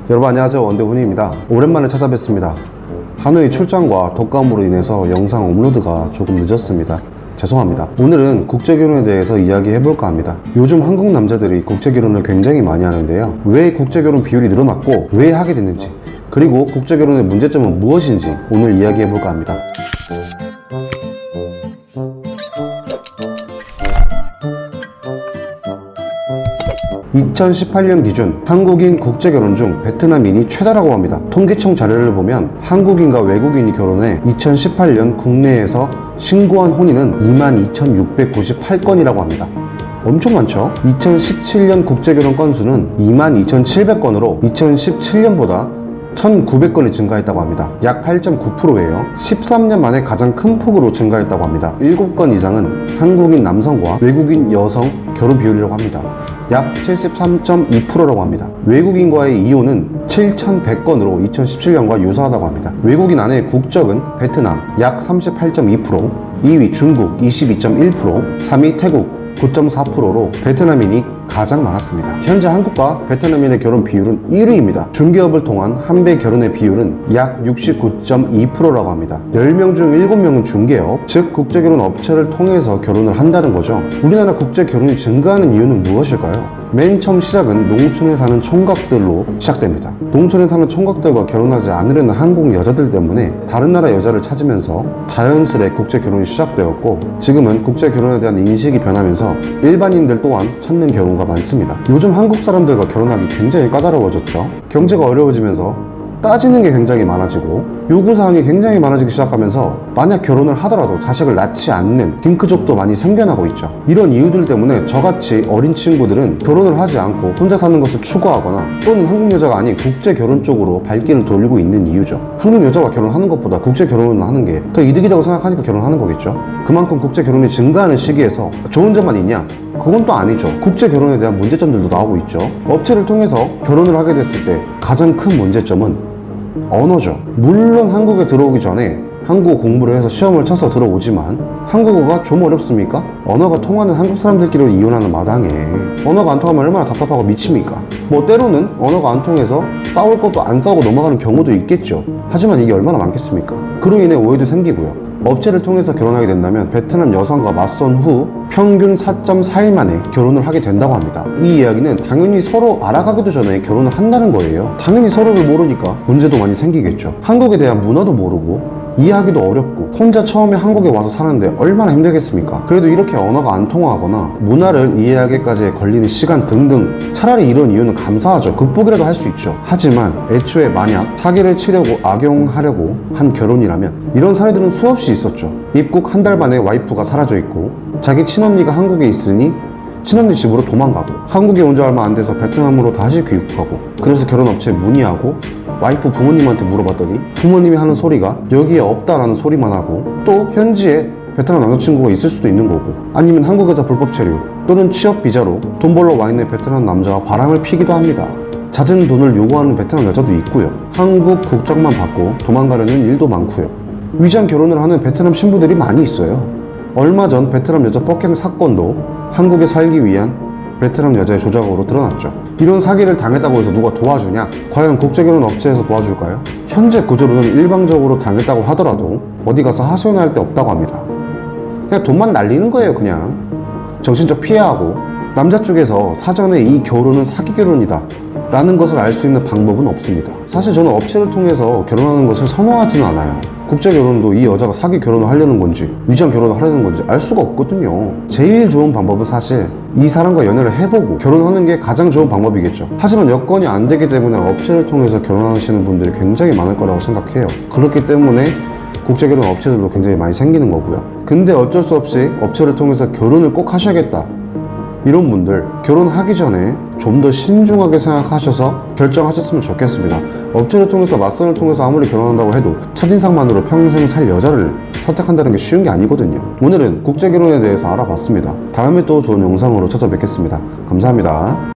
여러분 안녕하세요, 원대훈입니다. 오랜만에 찾아뵙습니다. 하노이 출장과 독감으로 인해서 영상 업로드가 조금 늦었습니다. 죄송합니다. 오늘은 국제결혼에 대해서 이야기해볼까 합니다. 요즘 한국 남자들이 국제결혼을 굉장히 많이 하는데요, 왜 국제결혼 비율이 늘어났고 왜 하게 됐는지, 그리고 국제결혼의 문제점은 무엇인지 오늘 이야기해볼까 합니다. 2018년 기준 한국인 국제결혼 중 베트남인이 최다라고 합니다. 통계청 자료를 보면 한국인과 외국인이 결혼해 2018년 국내에서 신고한 혼인은 22,698건이라고 합니다. 엄청 많죠? 2017년 국제결혼 건수는 22,700건으로 2017년보다 1,900건이 증가했다고 합니다. 약 8.9%예요. 13년 만에 가장 큰 폭으로 증가했다고 합니다. 7건 이상은 한국인 남성과 외국인 여성 결혼 비율이라고 합니다. 약 73.2%라고 합니다. 외국인과의 이혼은 7,100건으로 2017년과 유사하다고 합니다. 외국인 안의 국적은 베트남 약 38.2%, 2위 중국 22.1%, 3위 태국 9.4%로 베트남인이 가장 많았습니다. 현재 한국과 베트남인의 결혼 비율은 1위입니다. 중개업을 통한 한배 결혼의 비율은 약 69.2%라고 합니다. 10명 중 7명은 중개업, 즉 국제결혼 업체를 통해서 결혼을 한다는 거죠. 우리나라 국제결혼이 증가하는 이유는 무엇일까요? 맨 처음 시작은 농촌에 사는 총각들로 시작됩니다. 농촌에 사는 총각들과 결혼하지 않으려는 한국 여자들 때문에 다른 나라 여자를 찾으면서 자연스레 국제결혼이 시작되었고, 지금은 국제결혼에 대한 인식이 변하면서 일반인들 또한 찾는 경우가 많습니다. 요즘 한국 사람들과 결혼하기 굉장히 까다로워졌죠. 경제가 어려워지면서 따지는 게 굉장히 많아지고 요구사항이 굉장히 많아지기 시작하면서 만약 결혼을 하더라도 자식을 낳지 않는 딩크족도 많이 생겨나고 있죠. 이런 이유들 때문에 저같이 어린 친구들은 결혼을 하지 않고 혼자 사는 것을 추구하거나 또는 한국 여자가 아닌 국제 결혼 쪽으로 발길을 돌리고 있는 이유죠. 한국 여자와 결혼하는 것보다 국제 결혼을 하는 게 더 이득이라고 생각하니까 결혼하는 거겠죠. 그만큼 국제 결혼이 증가하는 시기에서 좋은 점만 있냐? 그건 또 아니죠. 국제 결혼에 대한 문제점들도 나오고 있죠. 업체를 통해서 결혼을 하게 됐을 때 가장 큰 문제점은 언어죠. 물론 한국에 들어오기 전에 한국어 공부를 해서 시험을 쳐서 들어오지만 한국어가 좀 어렵습니까? 언어가 통하는 한국 사람들끼리 이혼하는 마당에 언어가 안 통하면 얼마나 답답하고 미칩니까? 뭐 때로는 언어가 안 통해서 싸울 것도 안 싸우고 넘어가는 경우도 있겠죠. 하지만 이게 얼마나 많겠습니까? 그로 인해 오해도 생기고요. 업체를 통해서 결혼하게 된다면 베트남 여성과 맞선 후 평균 4.4일 만에 결혼을 하게 된다고 합니다. 이 이야기는 당연히 서로 알아가기도 전에 결혼을 한다는 거예요. 당연히 서로를 모르니까 문제도 많이 생기겠죠. 한국에 대한 문화도 모르고 이해하기도 어렵고 혼자 처음에 한국에 와서 사는데 얼마나 힘들겠습니까? 그래도 이렇게 언어가 안 통하거나 문화를 이해하기까지 걸리는 시간 등등, 차라리 이런 이유는 감사하죠. 극복이라도 할 수 있죠. 하지만 애초에 만약 사기를 치려고 악용하려고 한 결혼이라면 이런 사례들은 수없이 있었죠. 입국 한 달 만에 와이프가 사라져 있고 자기 친언니가 한국에 있으니 친언니 집으로 도망가고 한국에 온 지 얼마 안 돼서 베트남으로 다시 귀국하고, 그래서 결혼업체에 문의하고 와이프 부모님한테 물어봤더니 부모님이 하는 소리가 여기에 없다라는 소리만 하고, 또 현지에 베트남 남자친구가 있을 수도 있는 거고, 아니면 한국 여자 불법 체류 또는 취업 비자로 돈 벌러 와 있는 베트남 남자와 바람을 피기도 합니다. 잦은 돈을 요구하는 베트남 여자도 있고요. 한국 국적만 받고 도망가려는 일도 많고요. 위장 결혼을 하는 베트남 신부들이 많이 있어요. 얼마 전 베트남 여자 폭행 사건도 한국에 살기 위한 베트남 여자의 조작으로 드러났죠. 이런 사기를 당했다고 해서 누가 도와주냐? 과연 국제결혼 업체에서 도와줄까요? 현재 구조로는 일방적으로 당했다고 하더라도 어디 가서 하소연할 데 없다고 합니다. 그냥 돈만 날리는 거예요. 그냥 정신적 피해하고, 남자 쪽에서 사전에 이 결혼은 사기 결혼이다 라는 것을 알 수 있는 방법은 없습니다. 사실 저는 업체를 통해서 결혼하는 것을 선호하지는 않아요. 국제결혼도 이 여자가 사기 결혼을 하려는 건지 위장 결혼을 하려는 건지 알 수가 없거든요. 제일 좋은 방법은 사실 이 사람과 연애를 해보고 결혼하는 게 가장 좋은 방법이겠죠. 하지만 여건이 안 되기 때문에 업체를 통해서 결혼하시는 분들이 굉장히 많을 거라고 생각해요. 그렇기 때문에 국제결혼 업체들도 굉장히 많이 생기는 거고요. 근데 어쩔 수 없이 업체를 통해서 결혼을 꼭 하셔야겠다 이런 분들, 결혼하기 전에 좀 더 신중하게 생각하셔서 결정하셨으면 좋겠습니다. 업체를 통해서 맞선을 통해서 아무리 결혼한다고 해도 첫인상만으로 평생 살 여자를 선택한다는 게 쉬운 게 아니거든요. 오늘은 국제결혼에 대해서 알아봤습니다. 다음에 또 좋은 영상으로 찾아뵙겠습니다. 감사합니다.